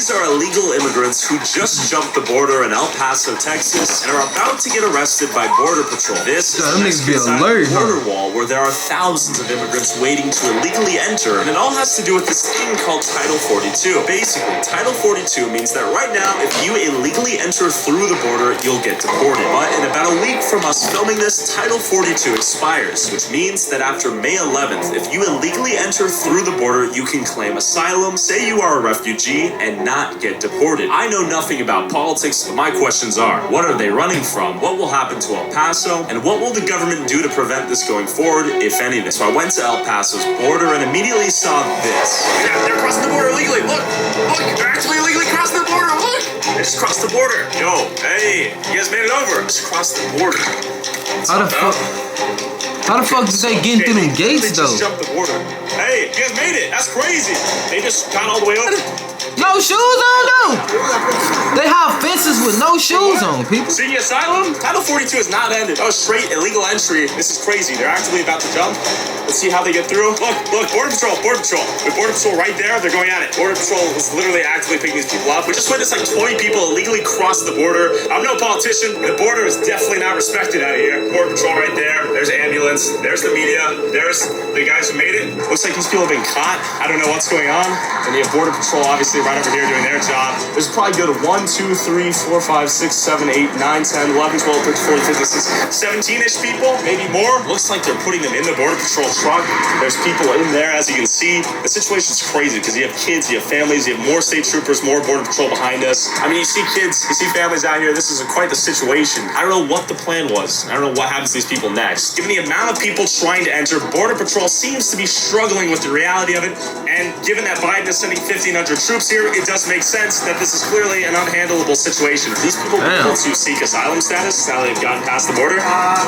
These are illegal immigrants who just jumped the border in El Paso, Texas, and are about to get arrested by Border Patrol. This is the Mexican border wall where there are thousands of immigrants waiting to illegally enter, and it all has to do with this thing called Title 42. Basically, Title 42 means that right now, if you illegally enter through the border, you'll get deported. But in about a week from us filming this, Title 42 expires, which means that after May 11th, if you illegally enter through the border, you can claim asylum, say you are a refugee, and not get deported. I know nothing about politics, but my questions are, what are they running from? What will happen to El Paso? And what will the government do to prevent this going forward, if anything? So I went to El Paso's border and immediately saw this. Yeah, they're crossing the border illegally. Look, they're actually illegally crossing the border. Look, they just crossed the border. Yo, hey, you guys made it over. Just crossed the border. How the fuck did they get through them gates though? Just jumped the border. Hey, you guys made it. That's crazy. They just got all the way over. No shoes on though. They have fences with no shoes on, people. See the asylum? Title 42 is not ended. Oh, straight illegal entry. This is crazy. They're actively about to jump. Let's see how they get through. Look, Border Patrol. With Border Patrol right there, they're going at it. Border Patrol is literally actively picking these people up. We just witnessed like 20 people illegally cross the border. I'm no politician. The border is definitely not respected out here. Border Patrol right there. There's ambulance. There's the media. There's the guys who made it. Looks like these people have been caught. I don't know what's going on. And you have Border Patrol obviously right over here doing their job. There's probably good 1, 2, 3, 4, 5, 6, 7, 8, 9, 10, 11, 12, 13, 14, 15, 17-ish people, maybe more. Looks like they're putting them in the Border Patrol truck. There's people in there, as you can see. The situation's crazy because you have kids, you have families, you have more state troopers, more Border Patrol behind us. I mean, you see kids, you see families out here. This is quite the situation. I don't know what the plan was. I don't know what happens to these people next. Given the amount of people trying to enter, Border Patrol seems to be struggling with the reality of it. And given that Biden is sending 1,500 troops here, it does make sense that this is clearly an unhandleable situation. These people are able to seek asylum status now they've gotten past the border.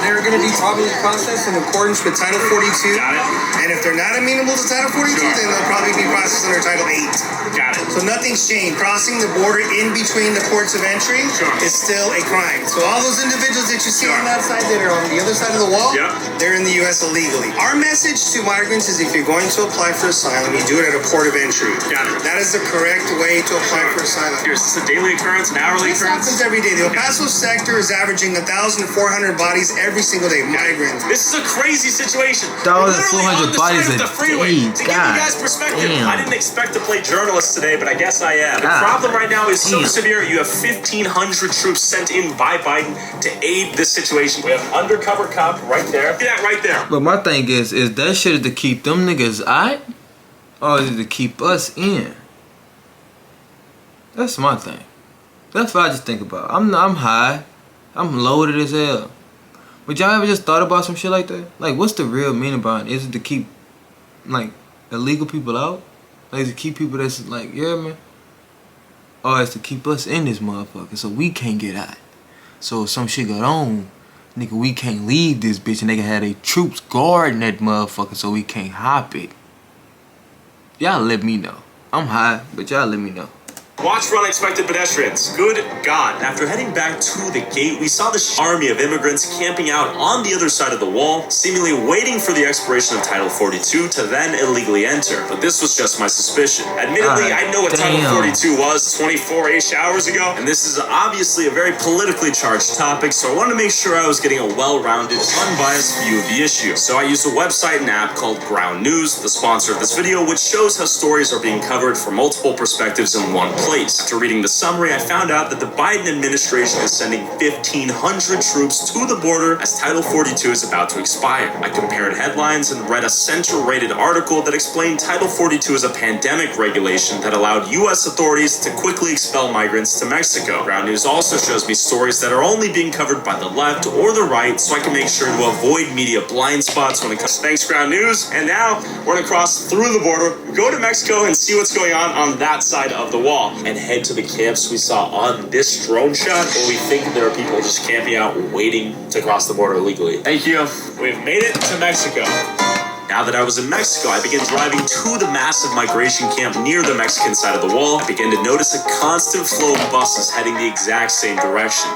They're going to be probably processed in accordance with Title 42. Got it. And if they're not amenable to Title 42, then they'll probably be processed under Title 8. Got it. So nothing's changed. Crossing the border in between the ports of entry is still a crime. So all those individuals that you see on that side that are on the other side of the wall, they're in the U.S. illegally. Our message to migrants is if you're going to apply for asylum, you do it at a port of entry. Got it. That is the correct way to apply for asylum. Is this a daily occurrence, an hourly occurrence? This happens every day. The El Paso sector is averaging 1,400 bodies every single day. Migrants. This is a crazy situation. 1,400 bodies a day. To give you guys perspective, I didn't expect to play journalist today, but I guess I am. The problem right now is so severe. You have 1,500 troops sent in by Biden to aid this situation. We have an undercover cop right there. See that right there. But my thing is that shit to keep them niggas out, or is it to keep us in? That's my thing. That's what I just think about. I'm high. I'm loaded as hell. But y'all ever just thought about some shit like that? Like, what's the real meaning behind it? Is it to keep, like, illegal people out? Like, is it to keep people that's like, yeah, man? Or is it to keep us in this motherfucker so we can't get out? So if some shit got on, nigga, we can't leave this bitch and they can have their troops guarding that motherfucker so we can't hop it. Y'all let me know. I'm high, but y'all let me know. Watch for unexpected pedestrians. Good God. After heading back to the gate, we saw this army of immigrants camping out on the other side of the wall, seemingly waiting for the expiration of Title 42 to then illegally enter. But this was just my suspicion. Admittedly, I know what Title 42 was 24-ish hours ago, and this is obviously a very politically charged topic, so I wanted to make sure I was getting a well-rounded, unbiased view of the issue. So I used a website and app called Ground News, the sponsor of this video, which shows how stories are being covered from multiple perspectives in one place. After reading the summary, I found out that the Biden administration is sending 1,500 troops to the border as Title 42 is about to expire. I compared headlines and read a center-rated article that explained Title 42 is a pandemic regulation that allowed U.S. authorities to quickly expel migrants to Mexico. Ground News also shows me stories that are only being covered by the left or the right, so I can make sure to avoid media blind spots when it comes. Thanks, Ground News. And now we're going to cross through the border, go to Mexico, and see what's going on that side of the wall. And head to the camps we saw on this drone shot, where we think there are people just camping out waiting to cross the border illegally. Thank you. We've made it to Mexico. Now that I was in Mexico, I began driving to the massive migration camp near the Mexican side of the wall. I began to notice a constant flow of buses heading the exact same direction.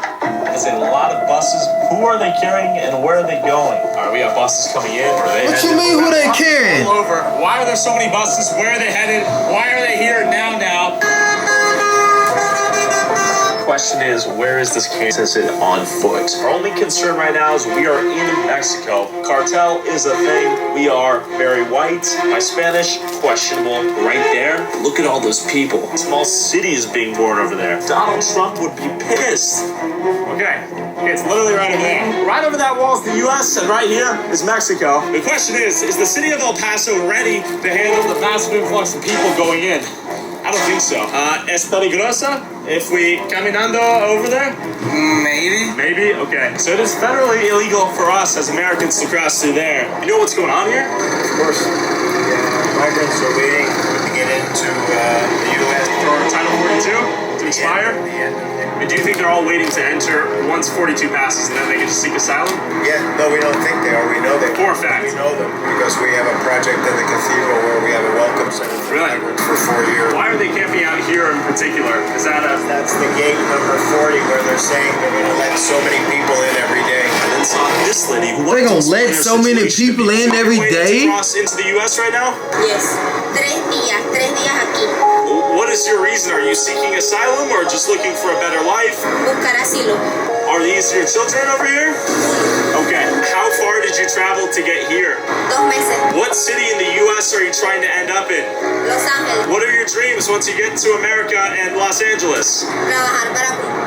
As in a lot of buses. Who are they carrying and where are they going? All right, we have buses coming in. What you mean, who they carrying? All over. Why are there so many buses? Where are they headed? Why are they here now? question is, where is this Kansas on foot? Our only concern right now is we are in Mexico. Cartel is a thing. We are very white. My Spanish, questionable right there. Look at all those people. A small city is being born over there. Donald Trump would be pissed. Okay, it's literally right over there. Right over that wall is the U.S. and right here is Mexico. The question is the city of El Paso ready to handle the massive influx of people going in? I don't think so. Es peligrosa if we caminando over there? Maybe. Maybe? Okay. So it is federally illegal for us as Americans to cross through there. You know what's going on here? Of course. Migrants are waiting to get into the U.S. For Title 42 to expire? And do you think they're all waiting to enter once 42 passes and then they can just seek asylum? Yeah, no, we don't think they are. We know they are. For a fact. We know them because we have a project in the cathedral where we have a welcome center for Really? migrants for 4 years. Why are they camping out here in particular? Is that a... That's the gate number 40 where they're saying they're going to let so many people in every day. And then saw this lady who They gonna let so many people in every day? Cross into the U.S. right now? Yes. 3 días aquí. What is your reason? Are you seeking asylum or just looking for a better life? Buscar asilo. Are these your children over here? Okay. How far did you travel to get here? 2 meses. What city in the U.S. are you trying to end up in? Los Ángeles. What are your dreams once you get to America and Los Angeles? Trabajar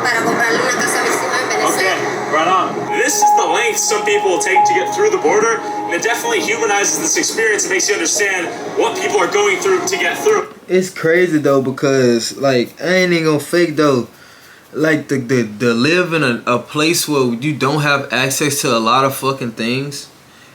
para comprarle una casa a mis hijos en Okay, Venezuela. right on. This is the length some people will take to get through the border, and it definitely humanizes this experience and makes you understand what people are going through to get through. It's crazy though because like I ain't even gonna fake though. Like the live in a place where you don't have access to a lot of fucking things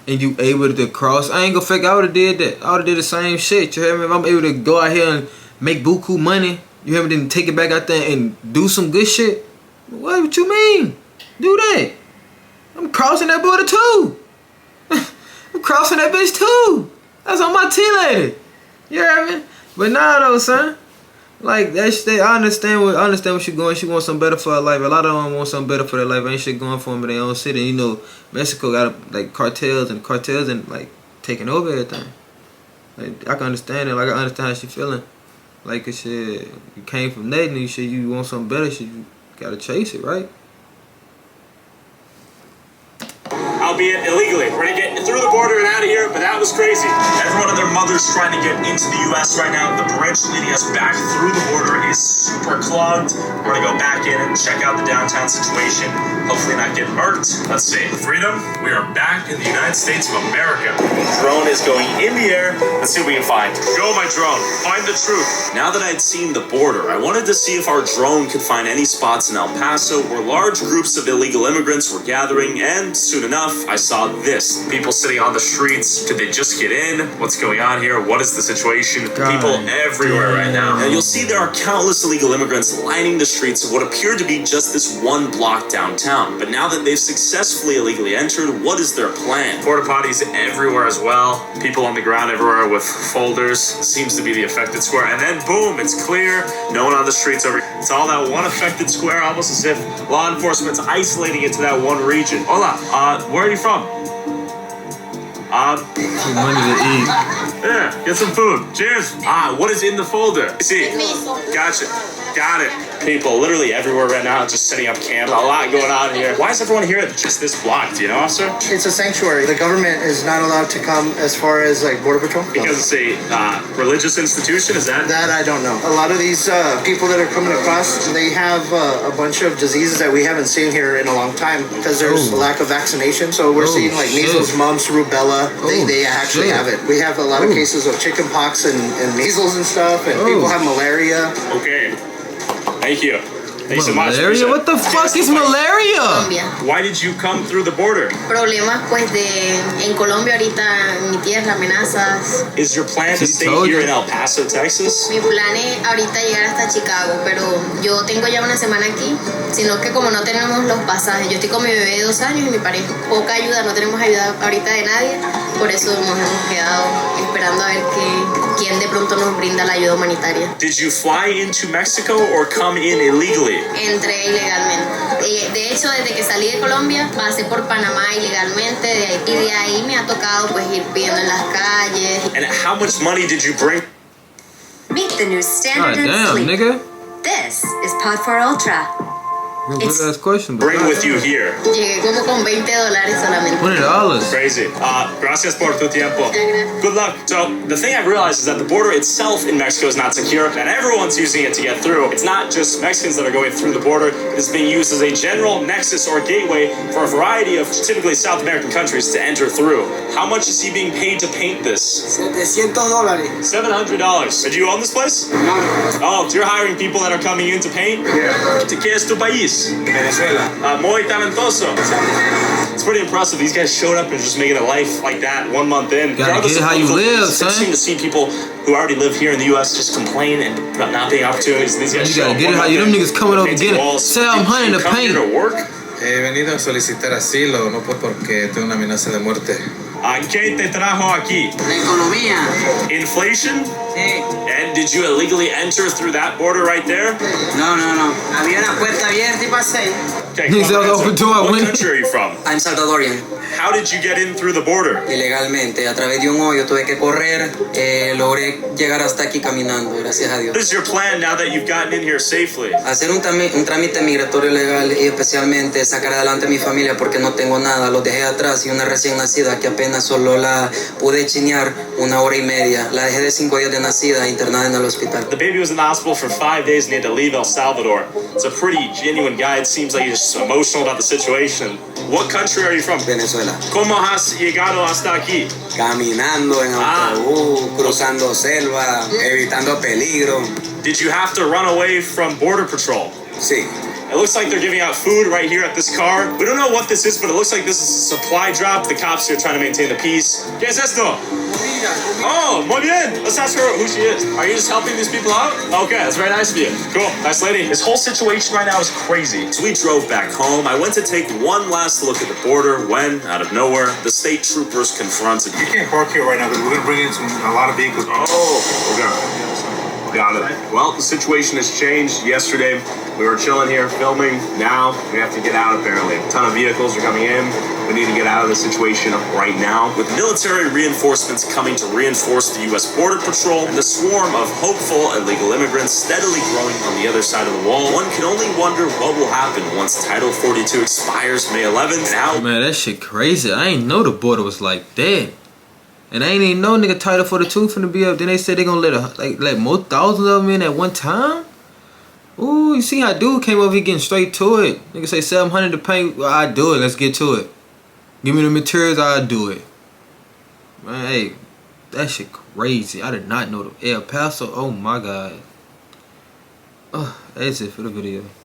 and you able to cross. I ain't gonna fake. I would have did that. I would have did the same shit. You hear me? If I'm able to go out here and make buku money, you hear me? Then take it back out there and do some good shit. What you mean? Do that. I'm crossing that border too. I'm crossing that bitch too. That's on my T-lady. You hear me? But nah though, son. Like that shit, I understand what she going. She wants something better for her life. A lot of them want something better for their life. Ain't shit going for them in their own city. You know, Mexico got like cartels and like taking over everything. Like I can understand it. Like I understand how she feeling. Like shit, you came from nothing. You shit, you want something better. Shit, you gotta chase it, right? Albeit illegally. We're gonna get through the border and out of here, but that was crazy. Everyone and their mother's trying to get into the U.S. right now. The bridge leading us back through the border is super clogged. We're gonna go back in and check out the downtown situation. Hopefully not get murked. Let's see. Freedom, we are back in the United States of America. The drone is going in the air. Let's see what we can find. Go, my drone. Find the truth. Now that I'd seen the border, I wanted to see if our drone could find any spots in El Paso where large groups of illegal immigrants were gathering, and soon enough, I saw this. People sitting on the streets. Did they just get in? What's going on here? What is the situation? People everywhere right now. And you'll see there are countless illegal immigrants lining the streets of what appeared to be just this one block downtown. But now that they've successfully illegally entered, what is their plan? Porta potties everywhere as well. People on the ground everywhere with folders. Seems to be the affected square. And then boom, it's clear. No one on the streets over. It's all that one affected square, almost as if law enforcement's isolating it to that one region. Hola, where are you from? Money to eat. Yeah, get some food. Cheers. What is in the folder? See, gotcha. Got it. People literally everywhere right now just setting up camp. A lot going on here. Why is everyone here at just this block? Do you know, officer? It's a sanctuary. The government is not allowed to come as far as like Border Patrol. Because it's a religious institution, is that? That I don't know. A lot of these people that are coming across, they have a bunch of diseases that we haven't seen here in a long time because there's a lack of vaccination. So we're seeing like measles, mumps, rubella. They actually have it. We have a lot of cases of chicken pox and measles and stuff, and people have malaria. Okay. Thank you. Thank you so much. Malaria? What the fuck is malaria? Colombia. Why did you come through the border? Problemas pues en Colombia ahorita, en mi tierra, amenazas. Is your plan to stay here in El Paso, Texas? Mi plan es ahorita llegar hasta Chicago, pero yo tengo ya una semana aquí, sino que como no tenemos los pasajes, yo estoy con mi bebé de 2 años y mi pareja, poca ayuda, no tenemos ayuda ahorita de nadie, por eso nos hemos quedado esperando a ver quién de pronto nos brinda la ayuda humanitaria. Did you fly into Mexico or come in illegally? Entré ilegalmente. De hecho, desde que salí de Colombia, pasé por Panamá ilegalmente, y de ahí me ha tocado pues ir pidiendo en las calles. And how much money did you bring? Meet the new standard God damn, sleep. nigga. This is Pod 4 Ultra. Good ass question, but bring with you here? Llegué como con $20 solamente. $20. Crazy. Gracias por tu tiempo. Good luck. So the thing I've realized is that the border itself in Mexico is not secure, and everyone's using it to get through. It's not just Mexicans that are going through the border. It is being used as a general nexus or gateway for a variety of typically South American countries to enter through. How much is he being paid to paint this? $700. $700. Do you own this place? No. Oh, so you're hiring people that are coming in to paint? Yeah. ¿De qué es tu país? Venezuela. Muy talentoso. It's pretty impressive. These guys showed up and just making a life like that 1 month in. Gotta Regardless get of how you political live, beliefs, son. It's interesting to see people who already live here in the U.S. just complain and not being opportunities. These guys You show gotta up get it 1 how month you. Them in, niggas coming over painting get it. walls. Say I'm hunting You to come here paint. to work? He venido a solicitar asilo, no pues porque tengo una amenaza de muerte. ¿Qué te trajo aquí? La economía. Inflation? Sí. And did you illegally enter through that border right there? No. Había una puerta abierta y pasé. Okay, He said, "Open door, what window." country are you from? I'm Salvadorian. How did you get in through the border? Ilegalmente, a través de un hoyo tuve que correr, logré llegar hasta aquí caminando, gracias a Dios. What is your plan now that you've gotten in here safely? Hacer un trámite migratorio legal y especialmente sacar adelante a mi familia porque no tengo nada, los dejé atrás y una recién nacida que apenas solo la pude chinear 1 hora y media. La dejé de 5 días de nacida internada en el hospital. The baby was in the hospital for 5 days and he had to leave El Salvador. It's a pretty genuine guy. It seems like he's just emotional about the situation. What country are you from? Venezuela. ¿Cómo has llegado hasta aquí? Caminando en autobús, cruzando selva, evitando peligro. Did you have to run away from Border Patrol? Sí. It looks like they're giving out food right here at this car. We don't know what this is, but it looks like this is a supply drop. The cops are trying to maintain the peace. ¿Qué es esto? Oh, muy bien. Let's ask her who she is. Are you just helping these people out? Okay, that's very nice of you. Cool, nice lady. This whole situation right now is crazy. So we drove back home. I went to take one last look at the border when, out of nowhere, the state troopers confronted me. You can't park here right now because we're gonna bring in a lot of vehicles. Oh, okay. Got it. Well, the situation has changed. Yesterday, we were chilling here filming. Now, we have to get out apparently. A ton of vehicles are coming in. We need to get out of the situation right now. With military reinforcements coming to reinforce the U.S. Border Patrol and the swarm of hopeful illegal immigrants steadily growing on the other side of the wall, one can only wonder what will happen once Title 42 expires May 11th and how... Man, that shit crazy. I ain't know the border was like that. And I ain't even know nigga Title 42 finna be up. Then they said they gonna let more thousands of them in at one time. Ooh, you see how dude came over here getting straight to it. Nigga say 700 to paint. Well, I do it. Let's get to it. Give me the materials. I'll do it. Man, hey, that shit crazy. I did not know the El Paso. Oh my god. Oh, that's it for the video.